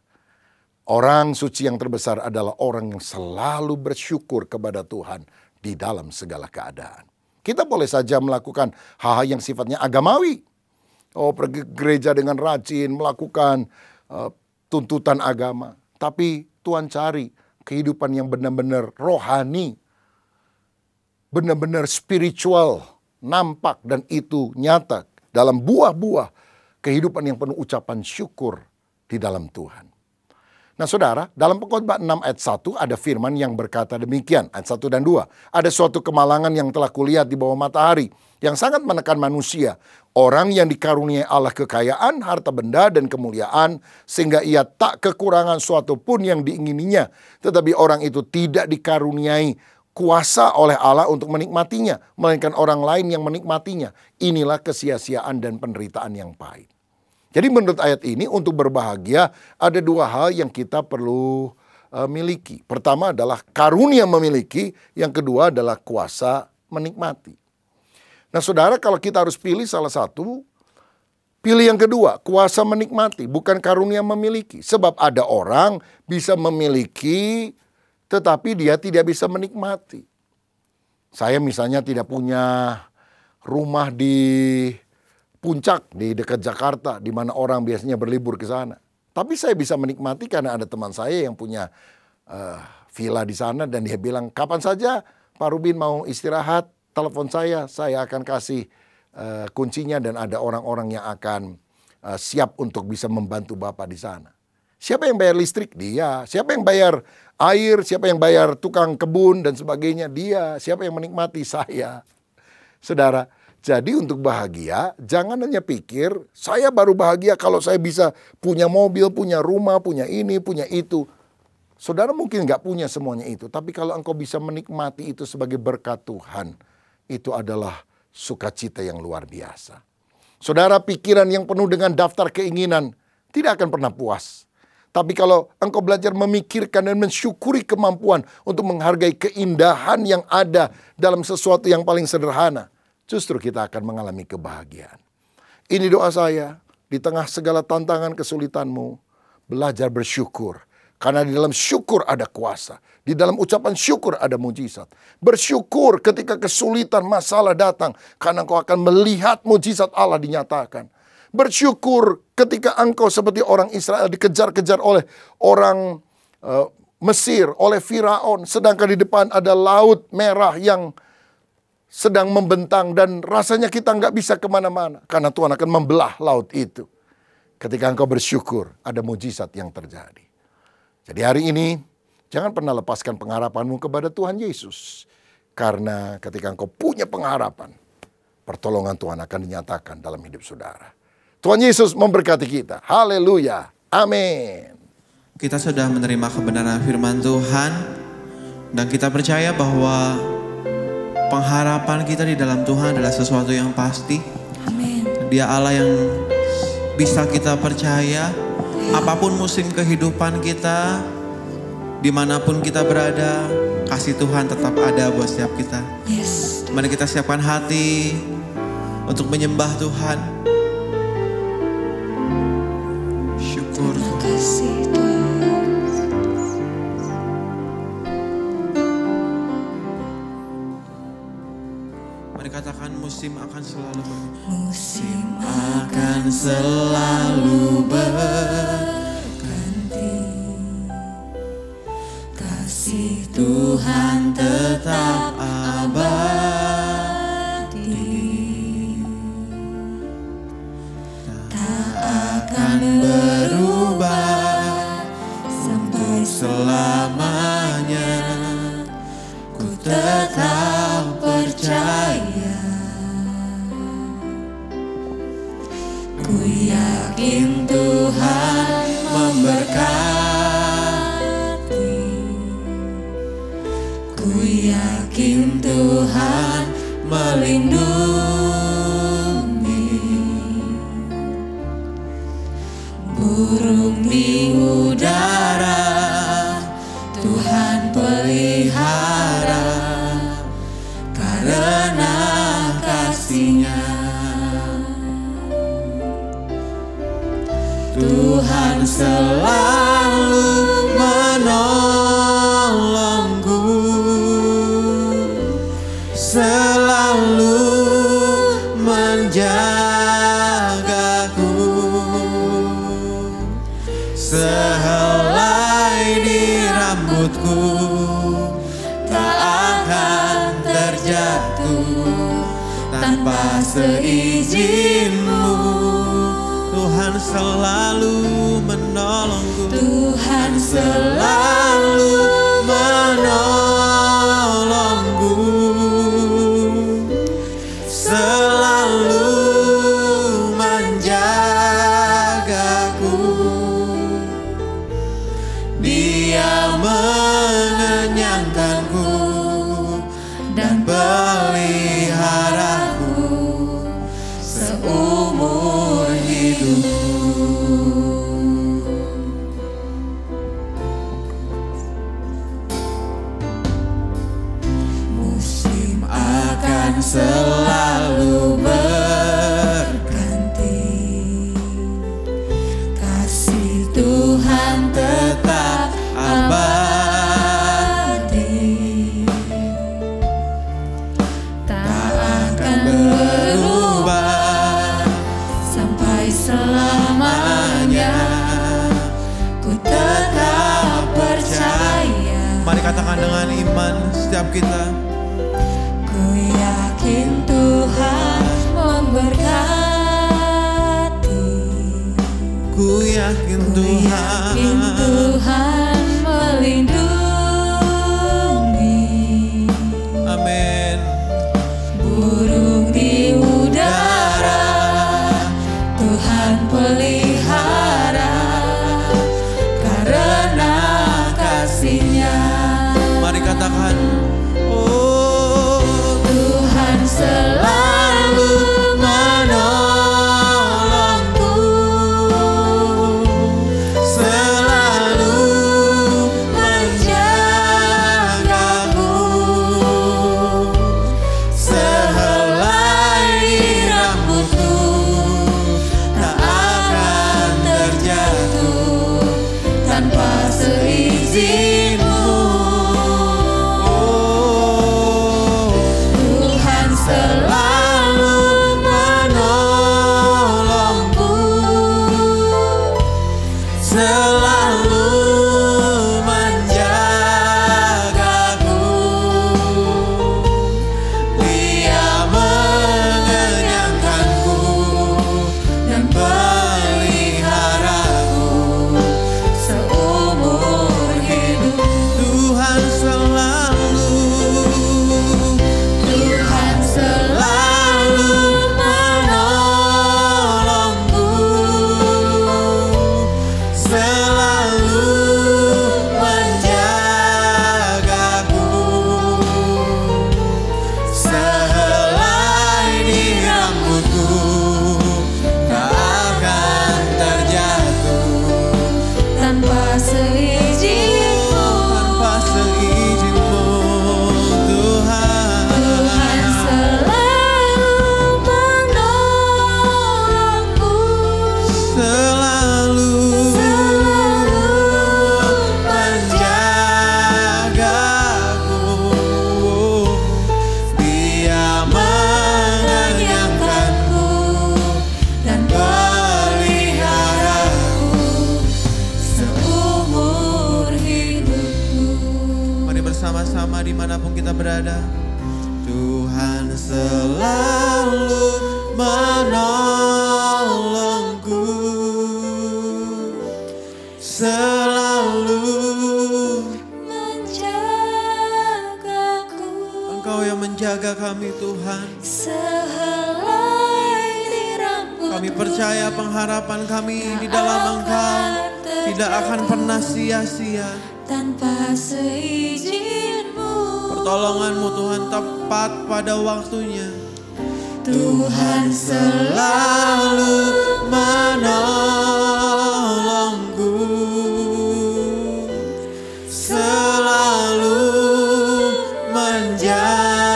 orang suci yang terbesar adalah orang yang selalu bersyukur kepada Tuhan di dalam segala keadaan. Kita boleh saja melakukan hal-hal yang sifatnya agamawi. Pergi ke gereja dengan rajin, melakukan tuntutan agama. Tapi Tuhan cari kehidupan yang benar-benar rohani, benar-benar spiritual, nampak dan itu nyata dalam buah-buah kehidupan yang penuh ucapan syukur di dalam Tuhan. Nah saudara, dalam Pengkhotbah 6 ayat 1 ada firman yang berkata demikian, ayat 1 dan 2. Ada suatu kemalangan yang telah kulihat di bawah matahari, yang sangat menekan manusia. Orang yang dikaruniai Allah kekayaan, harta benda dan kemuliaan, sehingga ia tak kekurangan suatu pun yang diingininya. Tetapi orang itu tidak dikaruniai kuasa oleh Allah untuk menikmatinya, melainkan orang lain yang menikmatinya. Inilah kesia-siaan dan penderitaan yang pahit. Jadi menurut ayat ini untuk berbahagia ada 2 hal yang kita perlu miliki. Pertama adalah karunia memiliki, yang kedua adalah kuasa menikmati. Nah saudara, kalau kita harus pilih salah satu, pilih yang kedua, kuasa menikmati, bukan karunia memiliki. Sebab ada orang bisa memiliki tetapi dia tidak bisa menikmati. Saya misalnya tidak punya rumah di Puncak di dekat Jakarta, di mana orang biasanya berlibur ke sana. Tapi saya bisa menikmati karena ada teman saya yang punya villa di sana dan dia bilang, kapan saja Pak Rubin mau istirahat, telepon saya akan kasih kuncinya dan ada orang-orang yang akan siap untuk bisa membantu Bapak di sana. Siapa yang bayar listrik? Dia. Siapa yang bayar air? Siapa yang bayar tukang kebun dan sebagainya? Dia. Siapa yang menikmati? Saya. Saudara, jadi untuk bahagia, jangan hanya pikir, saya baru bahagia kalau saya bisa punya mobil, punya rumah, punya ini, punya itu. Saudara mungkin nggak punya semuanya itu, tapi kalau engkau bisa menikmati itu sebagai berkat Tuhan, itu adalah sukacita yang luar biasa. Saudara, pikiran yang penuh dengan daftar keinginan tidak akan pernah puas. Tapi kalau engkau belajar memikirkan dan mensyukuri kemampuan untuk menghargai keindahan yang ada dalam sesuatu yang paling sederhana, justru kita akan mengalami kebahagiaan. Ini doa saya, di tengah segala tantangan kesulitanmu, belajar bersyukur. Karena di dalam syukur ada kuasa. Di dalam ucapan syukur ada mujizat. Bersyukur ketika kesulitan masalah datang. Karena engkau akan melihat mujizat Allah dinyatakan. Bersyukur ketika engkau seperti orang Israel dikejar-kejar oleh orang Mesir, oleh Firaun. Sedangkan di depan ada laut merah yang sedang membentang dan rasanya kita nggak bisa kemana-mana. Karena Tuhan akan membelah laut itu. Ketika engkau bersyukur, ada mujizat yang terjadi. Jadi hari ini, jangan pernah lepaskan pengharapanmu kepada Tuhan Yesus. Karena ketika engkau punya pengharapan, pertolongan Tuhan akan dinyatakan dalam hidup saudara. Tuhan Yesus memberkati kita. Haleluya. Amin. Kita sudah menerima kebenaran firman Tuhan. Dan kita percaya bahwa pengharapan kita di dalam Tuhan adalah sesuatu yang pasti. Amin. Dia Allah yang bisa kita percaya. Apapun musim kehidupan kita, dimanapun kita berada, kasih Tuhan tetap ada buat setiap kita. Yes. Mari kita siapkan hati untuk menyembah Tuhan. Syukur Terima Tuhan. kasih Tuhan. Mari katakan musim akan selalu Musim akan selalu berganti, kasih Tuhan tetap abadi, tak akan berubah sampai selamanya. Ku tetap percaya, ku yakin Tuhan memberkati, ku yakin Tuhan melindungi. Burung di udara Tuhan pelihara, karena kasih-Nya. Tuhan selalu menolongku, selalu menjagaku. Sehelai di rambutku tak akan terjatuh tanpa seizin-Mu. Tuhan selalu menolongku. Tuhan selalu menolongku, selalu menjagaku. Dia mengenyangkanku dan peliharaku seumur hidupku. Musim akan selalu berganti, kasih Tuhan tetap abadi, tak akan berubah sampai selamanya. Ku tetap percaya. Mari katakan dengan iman setiap kita. Ku yakin Tuhan memberkati, ku yakin Tuhan melindungi. Amin. Burung di udara Tuhan pelihara, karena kasih-Nya. Mari katakan, oh Tuhan selalu menolongku, selalu bersama-sama dimanapun kita berada. Tuhan selalu menolongku, selalu menjagaku. Engkau yang menjaga kami Tuhan. Sehelai di rambutmu, Kami percaya pengharapan kami di dalam Engkau tidak akan pernah sia-sia. tanpa seizin-Mu. Pertolongan-Mu Tuhan tepat pada waktunya. Tuhan Selalu menolongku, selalu menjagaku.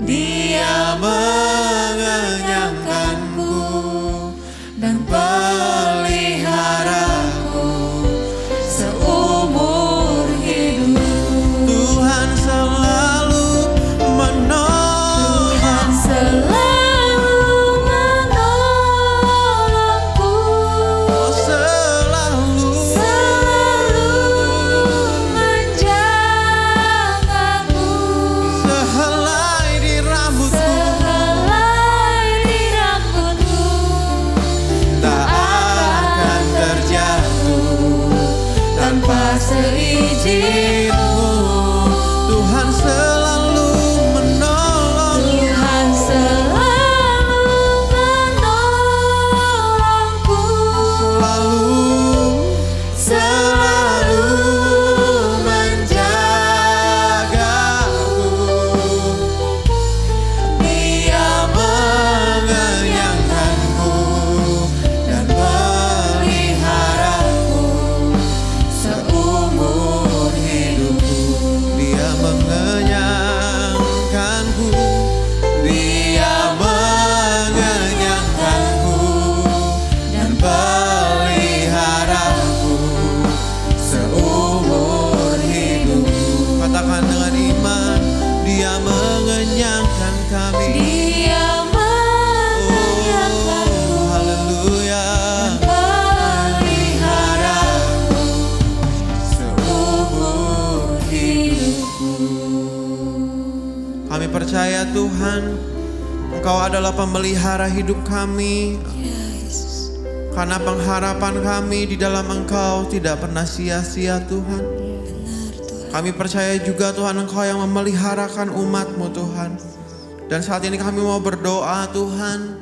Dia mengenyangkanku dan peliharaku seumur hidup. Tuhan selalu menolong. Tuhan selalu menolongku. Oh, selalu menjagaku. sehelai di rambutku Sehelai di rambutmu, tak akan terjatuh tanpa seizin-Mu. Tuhan selalu menolong. Tuhan selalu menolongku. Selalu menjagaku. Dia mengenyangkanku dan peliharaku seumur hidupku. Dia mengenyangkanku. Dia mengenyangkanku dan peliharaku seumur hidupku. Katakan dengan iman, Dia mengenyangkan kami. Dia mengenyangkanku, Oh, haleluya. peliharaku seumur hidupku. Kami percaya Tuhan, Engkau adalah pemelihara hidup kami. Yesus, Karena pengharapan kami di dalam Engkau tidak pernah sia-sia Tuhan. benar Tuhan. Kami percaya juga Tuhan, Engkau yang memeliharakan umat-Mu Tuhan. Dan saat ini kami mau berdoa Tuhan,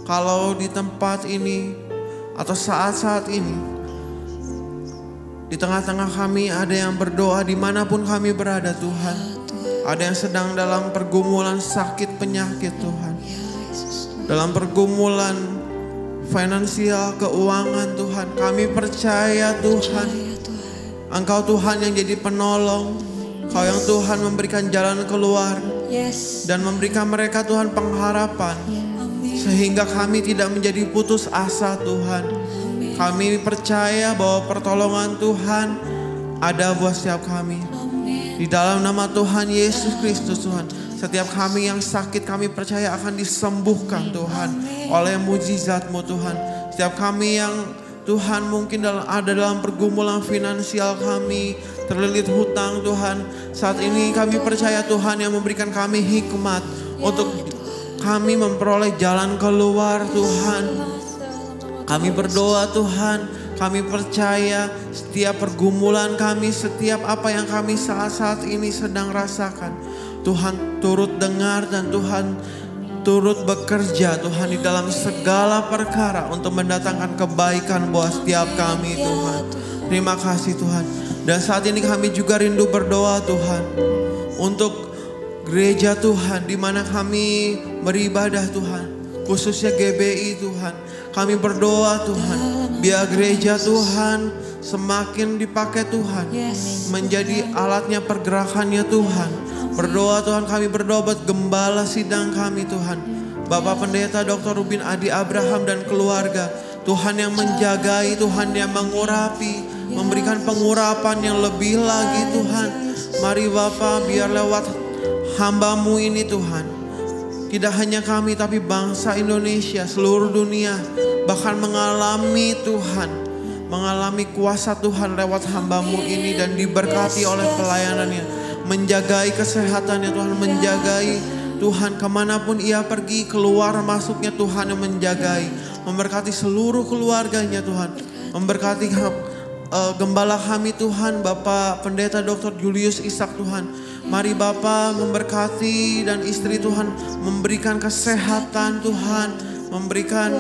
kalau di tempat ini atau saat-saat ini, di tengah-tengah kami ada yang berdoa dimanapun kami berada Tuhan. Ada yang sedang dalam pergumulan sakit penyakit Tuhan. Dalam pergumulan finansial, keuangan Tuhan. Kami percaya Tuhan, Ya Tuhan. Engkau Tuhan yang jadi penolong. Engkau yang Tuhan memberikan jalan keluar. Yes. Dan memberikan mereka Tuhan pengharapan. Amin. Sehingga kami tidak menjadi putus asa Tuhan. Kami percaya bahwa pertolongan Tuhan ada buat setiap kami. Amin. Di dalam nama Tuhan Yesus Kristus Tuhan. Setiap kami yang sakit kami percaya akan disembuhkan Tuhan. Oleh mujizat-Mu Tuhan. Setiap kami yang Tuhan mungkin ada dalam pergumulan finansial kami. Terlilit hutang Tuhan. Saat ini kami percaya Tuhan yang memberikan kami hikmat. Untuk kami memperoleh jalan keluar Tuhan. Kami berdoa Tuhan. Kami percaya setiap pergumulan kami, setiap apa yang kami saat-saat ini sedang rasakan. Tuhan turut dengar dan Tuhan turut bekerja Tuhan di dalam segala perkara untuk mendatangkan kebaikan buat setiap kami Tuhan. Terima kasih Tuhan. Dan saat ini kami juga rindu berdoa Tuhan. Untuk gereja Tuhan di mana kami beribadah Tuhan. Khususnya GBI Tuhan. Kami berdoa Tuhan. Biar gereja Tuhan semakin dipakai Tuhan. Yes. Menjadi alatnya pergerakannya Tuhan. Berdoa Tuhan, kami berdoa buat gembala sidang kami Tuhan. Bapak Pendeta Dr. Rubin Adi Abraham dan keluarga. Tuhan yang menjagai, Tuhan yang mengurapi. Memberikan pengurapan yang lebih lagi Tuhan. Mari Bapak biar lewat hamba-Mu ini Tuhan. Tidak hanya kami tapi bangsa Indonesia, seluruh dunia. Bahkan mengalami Tuhan mengalami kuasa Tuhan lewat hamba-Mu ini dan diberkati oleh pelayanannya. Menjagai kesehatannya Tuhan, menjagai Tuhan kemanapun ia pergi, keluar masuknya Tuhan yang menjagai. Memberkati seluruh keluarganya Tuhan. Memberkati gembala kami Tuhan, Bapak Pendeta Dr. Julius Ishak Tuhan. Mari Bapak memberkati dan istri Tuhan, memberikan kesehatan Tuhan, memberikan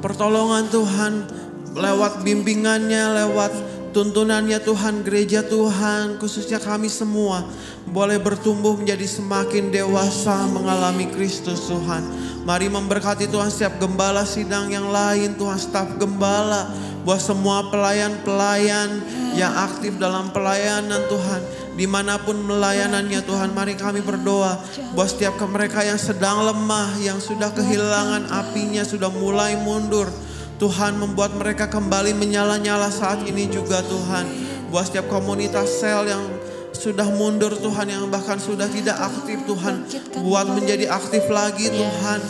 pertolongan Tuhan, lewat bimbingannya, lewat tuntunannya Tuhan, gereja Tuhan, khususnya kami semua boleh bertumbuh menjadi semakin dewasa mengalami Kristus Tuhan. Mari memberkati Tuhan setiap gembala sidang yang lain Tuhan, staf gembala, buat semua pelayan-pelayan yang aktif dalam pelayanan Tuhan, dimanapun melayanannya Tuhan. Mari kami berdoa buat setiap mereka yang sedang lemah, yang sudah kehilangan apinya, sudah mulai mundur. Tuhan membuat mereka kembali menyala-nyala saat ini juga Tuhan. Buat setiap komunitas sel yang sudah mundur Tuhan, yang bahkan sudah tidak aktif Tuhan, buat menjadi aktif lagi Tuhan.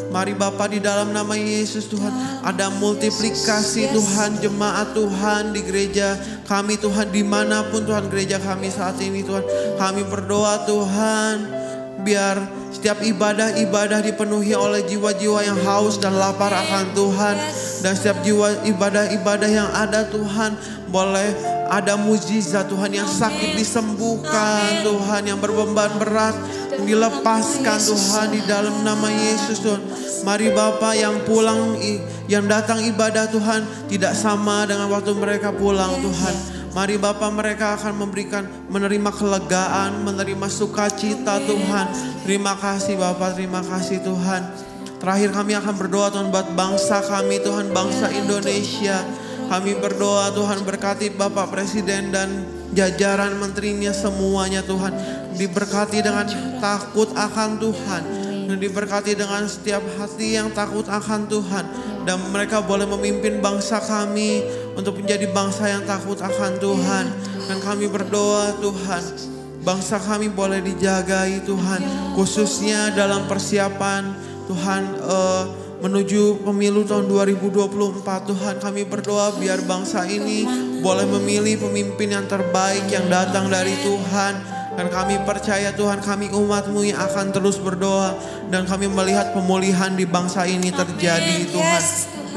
Mari Bapa di dalam nama Yesus Tuhan, ada multiplikasi Tuhan, jemaat Tuhan di gereja kami Tuhan, dimanapun Tuhan gereja kami saat ini Tuhan. Kami berdoa Tuhan, biar setiap ibadah-ibadah dipenuhi oleh jiwa-jiwa yang haus dan lapar akan Tuhan. Dan setiap jiwa ibadah-ibadah yang ada Tuhan, boleh ada mujizat Tuhan, yang sakit disembuhkan Tuhan, yang berbeban berat dilepaskan Tuhan di dalam nama Yesus Tuhan. Mari Bapa yang pulang, yang datang ibadah Tuhan, tidak sama dengan waktu mereka pulang Tuhan. Mari Bapa, mereka akan menerima kelegaan, menerima sukacita Tuhan. Terima kasih Bapa, terima kasih Tuhan. Terakhir kami akan berdoa Tuhan buat bangsa kami Tuhan, bangsa Indonesia. Kami berdoa Tuhan, berkati Bapak Presiden dan jajaran menterinya semuanya Tuhan. Diberkati dengan takut akan Tuhan. Dan diberkati dengan setiap hati yang takut akan Tuhan. Dan mereka boleh memimpin bangsa kami untuk menjadi bangsa yang takut akan Tuhan. Dan kami berdoa Tuhan, bangsa kami boleh dijagai Tuhan. Khususnya dalam persiapan Tuhan menuju pemilu tahun 2024 Tuhan, kami berdoa biar bangsa ini boleh memilih pemimpin yang terbaik yang datang dari Tuhan. Dan kami percaya Tuhan, kami umat-Mu yang akan terus berdoa. Dan kami melihat pemulihan di bangsa ini terjadi Tuhan.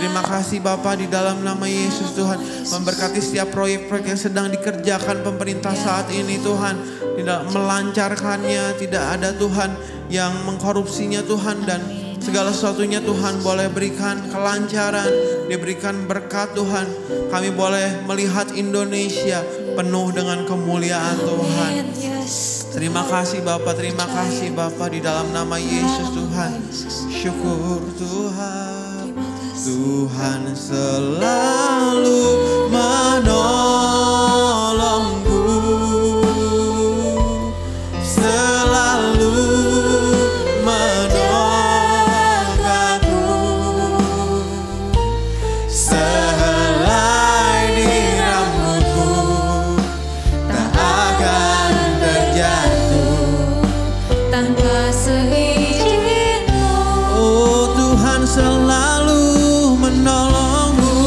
Terima kasih Bapa di dalam nama Yesus Tuhan. Memberkati setiap proyek-proyek yang sedang dikerjakan pemerintah saat ini Tuhan. Tidak melancarkannya, tidak ada Tuhan yang mengkorupsinya Tuhan. Dan segala sesuatunya Tuhan boleh berikan kelancaran, diberikan berkat Tuhan. Kami boleh melihat Indonesia penuh dengan kemuliaan Tuhan. Terima kasih Bapa, terima kasih Bapa di dalam nama Yesus Tuhan. Syukur Tuhan, Tuhan selalu menolongku, selalu selalu menolongmu.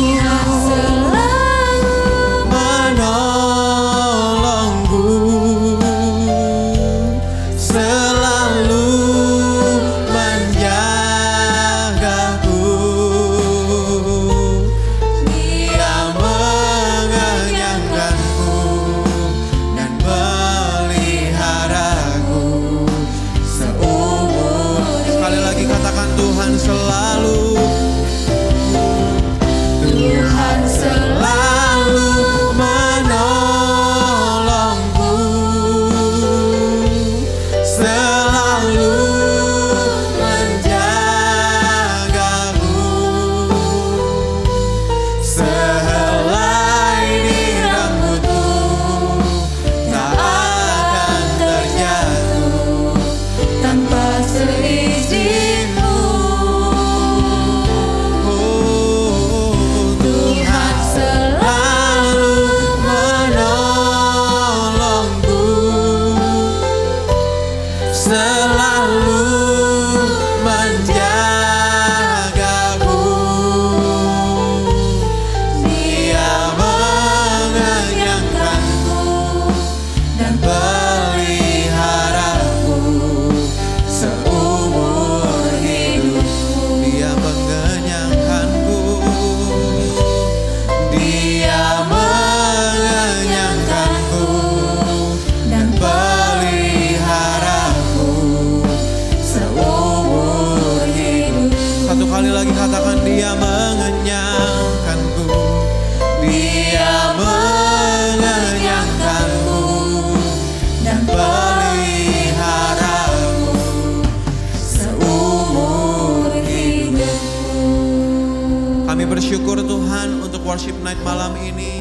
bersyukur Tuhan untuk worship night malam ini.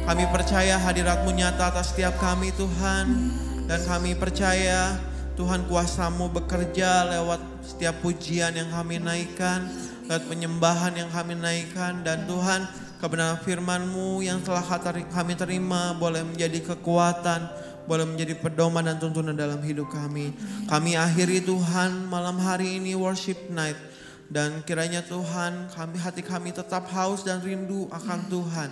Kami percaya hadirat-Mu nyata atas setiap kami Tuhan. Dan kami percaya Tuhan kuasa-Mu bekerja lewat setiap pujian yang kami naikkan, lewat penyembahan yang kami naikkan. Dan Tuhan, kebenaran firman-Mu yang telah kami terima boleh menjadi kekuatan, boleh menjadi pedoman dan tuntunan dalam hidup kami. Kami akhiri Tuhan malam hari ini worship night. Dan kiranya Tuhan, hati kami tetap haus dan rindu akan Tuhan.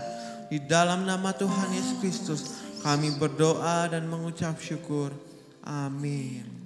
Di dalam nama Tuhan Yesus Kristus, kami berdoa dan mengucap syukur. Amin.